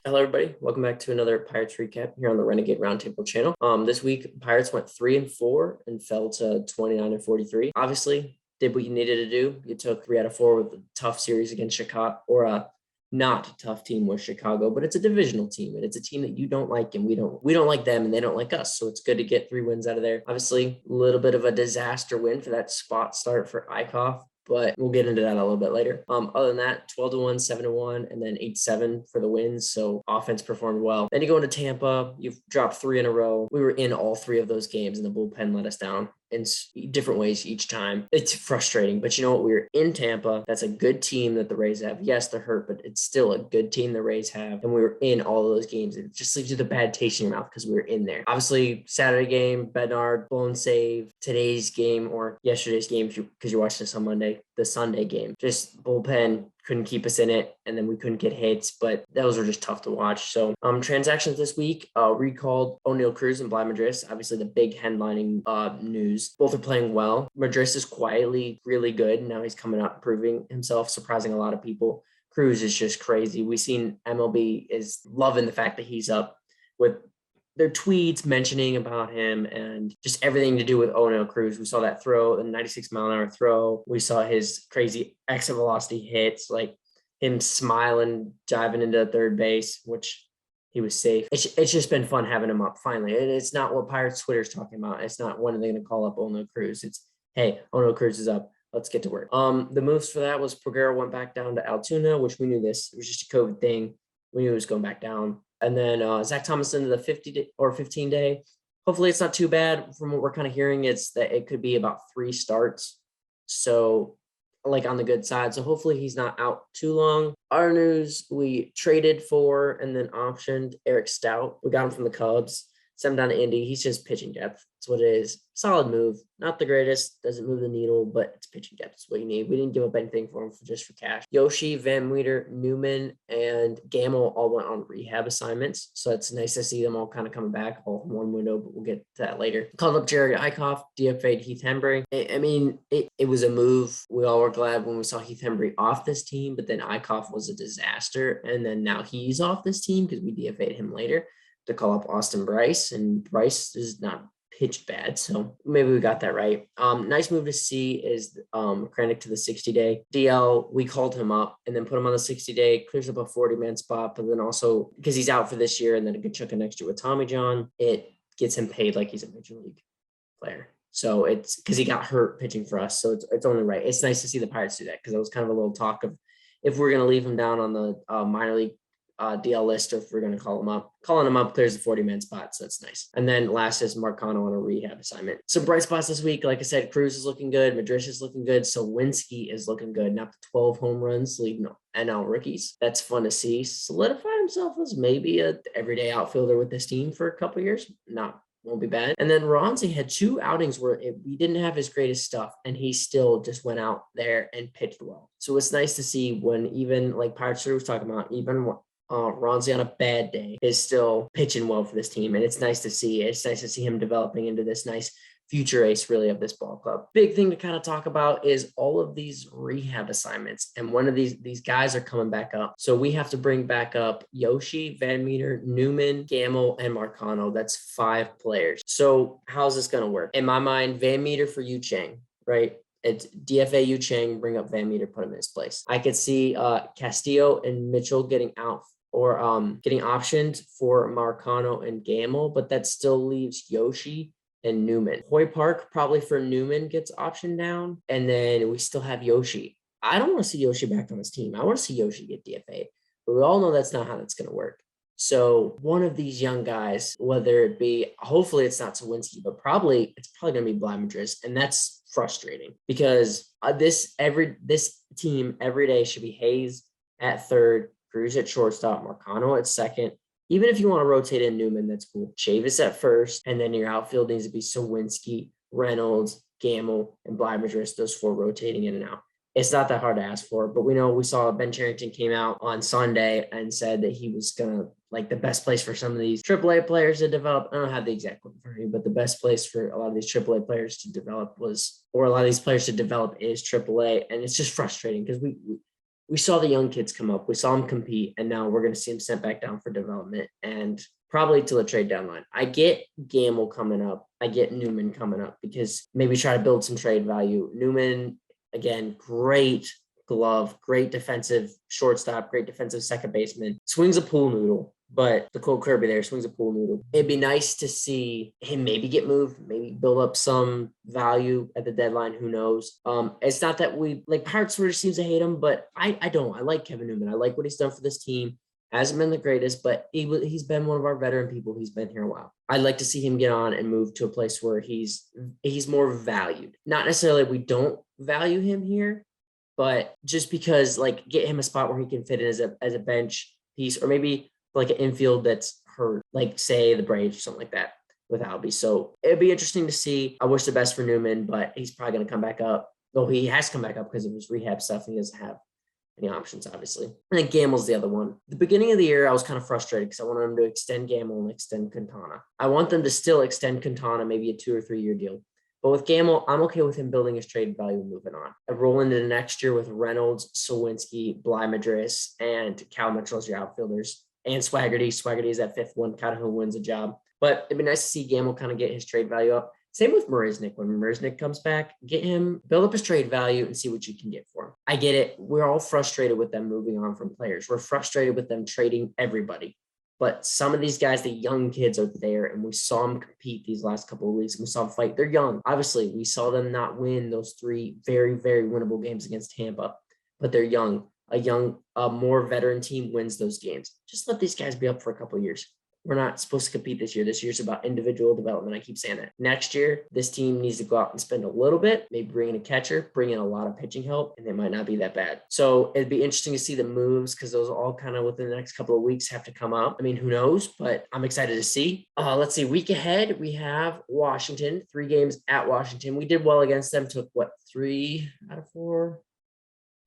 Hello, everybody. Welcome back to another Pirates recap here on the Renegade Roundtable channel. This week, Pirates went 3-4 and fell to 29-43. Obviously, did what you needed to do. You took 3 out of 4 with a tough series against Chicago, or a not tough team with Chicago, but it's a divisional team and it's a team that you don't like, and we don't like them, and they don't like us. So it's good to get 3 wins out of there. Obviously, a little bit of a disaster win for that spot start for Eichhoff, but we'll get into that a little bit later. Other than that, 12-1, 7-1, and then 8-7 for the wins. So offense performed well. Then you go into Tampa, you've dropped 3 in a row. We were in all 3 of those games, and the bullpen let us down in different ways each time. It's frustrating, but you know what? We were in Tampa. That's a good team that the Rays have. Yes, they're hurt, but it's still a good team the Rays have. And we were in all of those games. It just leaves you the bad taste in your mouth because we were in there. Obviously, Saturday game, Bednar, blown save. Today's game, or yesterday's game, because you're watching this on Monday, the Sunday game, just bullpen couldn't keep us in it, and then we couldn't get hits, but those were just tough to watch. So transactions this week, recalled O'Neil Cruz and Bly Madris, obviously the big headlining news. Both are playing well. Madris is quietly really good. Now he's coming out proving himself, surprising a lot of people. Cruz is just crazy. We've seen MLB is loving the fact that he's up with their tweets mentioning about him and just everything to do with O'Neil Cruz. We saw that throw, the 96-mile-an-hour throw. We saw his crazy exit velocity hits, like him smiling, diving into third base, which he was safe. It's just been fun having him up finally. It's not what Pirates Twitter is talking about. It's not when are they going to call up O'Neil Cruz. It's, hey, O'Neil Cruz is up. Let's get to work. The moves for that was Pereira went back down to Altoona, which we knew this. It was just a COVID thing. We knew it was going back down. And then Zach Thomas into the 15-day. Hopefully it's not too bad. From what we're kind of hearing, it's that it could be about 3 starts. So like on the good side. So hopefully he's not out too long. Our news, we traded for and then optioned Eric Stout. We got him from the Cubs. Sent him down to Indy. He's just pitching depth. That's what it is. Solid move. Not the greatest. Doesn't move the needle, but it's pitching depth. That's what you need. We didn't give up anything for him just for cash. Yoshi, Van Meter, Newman, and Gamble all went on rehab assignments. So it's nice to see them all kind of coming back all in one window, but we'll get to that later. Called up Jared Eichhoff, DFA'd Heath Hembry. It was a move. We all were glad when we saw Heath Hembry off this team, but then Eichhoff was a disaster. And then now he's off this team because we DFA'd him later to call up Austin Bryce, and Bryce is not pitched bad, so maybe we got that right. Nice move to see is Krennic to the 60-day. DL, we called him up and then put him on the 60-day, clears up a 40-man spot, but then also because he's out for this year and then a good chunk of next year with Tommy John, it gets him paid like he's a major league player. So it's because he got hurt pitching for us, so it's only right. It's nice to see the Pirates do that because it was kind of a little talk of if we're going to leave him down on the minor league DL list, or if we're going to call him up. Calling him up clears the 40-man spot, so that's nice. And then last is Marcano on a rehab assignment. Some bright spots this week. Like I said, Cruz is looking good. Madris is looking good. Sawinski is looking good. Now to 12 home runs, leading NL rookies. That's fun to see. Solidify himself as maybe a everyday outfielder with this team for a couple years. Won't be bad. And then Ronzi had 2 outings where we didn't have his greatest stuff, and he still just went out there and pitched well. So it's nice to see when even like Pirates was talking about, even Ronzi on a bad day is still pitching well for this team. And it's nice to see. It's nice to see him developing into this nice future ace really of this ball club. Big thing to kind of talk about is all of these rehab assignments. And one of these guys are coming back up. So we have to bring back up Yoshi, Van Meter, Newman, Gamble, and Marcano. That's 5 players. So how's this going to work? In my mind, Van Meter for Yu Chang, right? It's DFA Yu Chang, bring up Van Meter, put him in his place. I could see Castillo and Mitchell getting out or getting optioned for Marcano and Gamble, but that still leaves Yoshi and Newman. Hoy Park probably for Newman gets optioned down, and then we still have Yoshi. I don't want to see Yoshi back on this team. I want to see Yoshi get DFA'd, but we all know that's not how that's going to work. So one of these young guys, whether it be, hopefully it's not Sawinski, but it's probably going to be Bly Madris, and that's frustrating because this team every day should be Hayes at third, Cruz at shortstop, Marcano at second. Even if you want to rotate in Newman, that's cool. Chavis at first, and then your outfield needs to be Sawinski, Reynolds, Gamble, and Bly Madris, those 4 rotating in and out. It's not that hard to ask for, but we saw Ben Cherington came out on Sunday and said that he was going to, like, the best place for some of these AAA players to develop. I don't have the exact quote for you, but the best place for a lot of these AAA players to develop is AAA. And it's just frustrating because we saw the young kids come up, we saw them compete, and now we're going to see them sent back down for development and probably to the trade deadline. I get Gamble coming up. I get Newman coming up because maybe try to build some trade value. Newman, again, great glove, great defensive shortstop, great defensive second baseman, swings a pool noodle. But the Cole Kirby there swings a pool noodle. It'd be nice to see him maybe get moved, maybe build up some value at the deadline. Who knows? It's not that we like Pirates sort of seems to hate him, but I don't. I like Kevin Newman. I like what he's done for this team. Hasn't been the greatest, but he's been one of our veteran people. He's been here a while. I'd like to see him get on and move to a place where he's more valued. Not necessarily we don't value him here, but just because like get him a spot where he can fit in as a bench piece, or maybe like an infield that's hurt, like say the Braves or something like that with Albie. So it'd be interesting to see. I wish the best for Newman, but he's probably going to come back up. Though he has come back up because of his rehab stuff. And he doesn't have any options, obviously. And then Gamble's the other one. The beginning of the year, I was kind of frustrated because I wanted them to extend Gamble and extend Quintana. I want them to still extend Quintana, maybe a 2 or 3 year deal. But with Gamble, I'm okay with him building his trade value and moving on. I roll into the next year with Reynolds, Sawinski, Bly Madris, and Cal Mitchell as your outfielders. And Swaggerty. Swaggerty is that fifth one, kind of who wins a job. But it'd be nice to see Gamble kind of get his trade value up. Same with Marisnik. When Marisnik comes back, get him, build up his trade value and see what you can get for him. I get it. We're all frustrated with them moving on from players. We're frustrated with them trading everybody. But some of these guys, the young kids are there, and we saw them compete these last couple of weeks. And we saw them fight. They're young. Obviously, we saw them not win those 3 very, very winnable games against Tampa, but they're young. A more veteran team wins those games. Just let these guys be up for a couple of years. We're not supposed to compete this year. This year's about individual development. I keep saying that. Next year, this team needs to go out and spend a little bit, maybe bring in a catcher, bring in a lot of pitching help, and they might not be that bad. So it'd be interesting to see the moves because those all kind of within the next couple of weeks have to come out. I mean, who knows? But I'm excited to see. Let's see. Week ahead, we have Washington. 3 games at Washington. We did well against them. Took 3 out of 4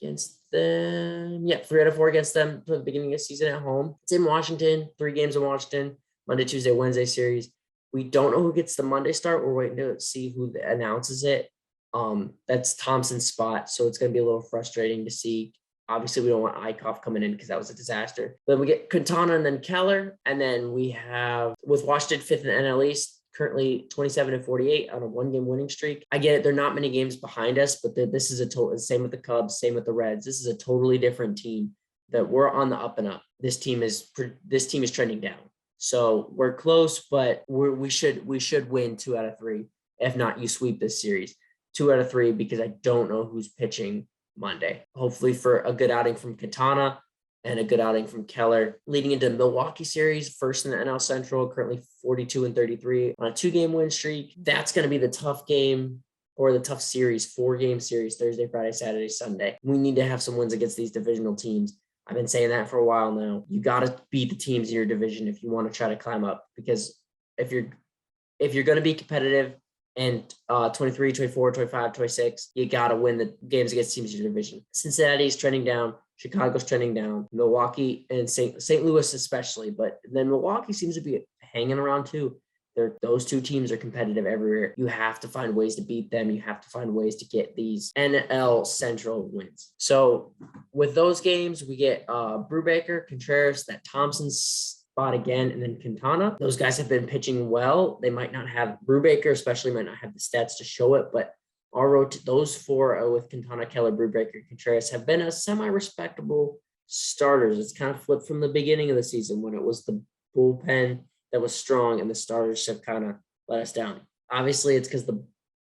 against them. 3 out of 4 against them for the beginning of the season at home. It's in Washington, 3 games in Washington, Monday, Tuesday, Wednesday series. We don't know who gets the Monday start. We're waiting to see who announces it. That's Thompson's spot. So it's going to be a little frustrating to see. Obviously, we don't want Eichhoff coming in because that was a disaster. Then we get Quintana and then Keller. And then we have, with Washington 5th in the NL East, currently 27-48 on a 1-game winning streak. I get it. They're not many games behind us, but this is a total, same with the Cubs, same with the Reds. This is a totally different team that we're on the up and up. This team is trending down. So we're close, but we should win 2 out of 3. If not, you sweep this series 2 out of 3 because I don't know who's pitching Monday. Hopefully for a good outing from Quintana and a good outing from Keller. Leading into the Milwaukee series, first in the NL Central, currently 42-33 on a 2-game win streak. That's going to be the tough game or the tough series, 4-game series, Thursday, Friday, Saturday, Sunday. We need to have some wins against these divisional teams. I've been saying that for a while now. You got to beat the teams in your division if you want to try to climb up, because if you're going to be competitive and 23, 24, 25, 26, you got to win the games against teams in your division. Cincinnati's trending down. Chicago's trending down. Milwaukee and St. Louis especially, but then Milwaukee seems to be hanging around too. Those 2 teams are competitive everywhere. You have to find ways to beat them. You have to find ways to get these NL Central wins. So with those games, we get Brubaker, Contreras, that Thompson spot again, and then Quintana. Those guys have been pitching well. They might not have, Brubaker especially might not have the stats to show it, but those 4 with Quintana, Keller, Brubaker, Contreras have been a semi-respectable starters. It's kind of flipped from the beginning of the season when it was the bullpen that was strong and the starters have kind of let us down. Obviously, it's because the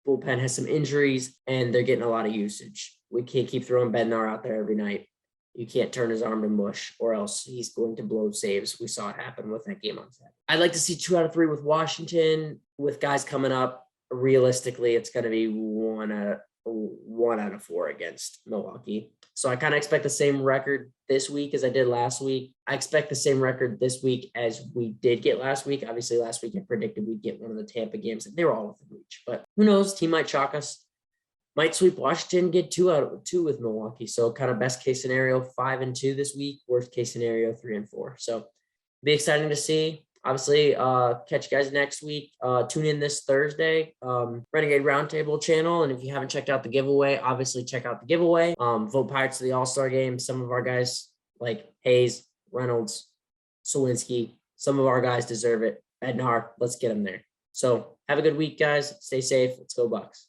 bullpen has some injuries and they're getting a lot of usage. We can't keep throwing Bednar out there every night. You can't turn his arm to mush or else he's going to blow saves. We saw it happen with that game on Saturday. I'd like to see 2 out of 3 with Washington. With guys coming up, realistically, it's going to be 1 out of 4 against Milwaukee. So I kind of expect the same record this week as I did last week. I expect the same record this week as we did get last week. Obviously, last week I predicted we'd get one of the Tampa games, and they were all within reach. But who knows? Team might shock us. Might sweep Washington, get 2 out of 2 with Milwaukee. So kind of best case scenario, 5-2 this week. Worst case scenario, 3-4. So be exciting to see. Obviously, catch you guys next week. Tune in this Thursday, Renegade Roundtable channel. And if you haven't checked out the giveaway, obviously check out the giveaway. Vote Pirates to the All-Star game. Some of our guys like Hayes, Reynolds, Sawinski, some of our guys deserve it. Bednar, let's get them there. So have a good week, guys. Stay safe. Let's go Bucks.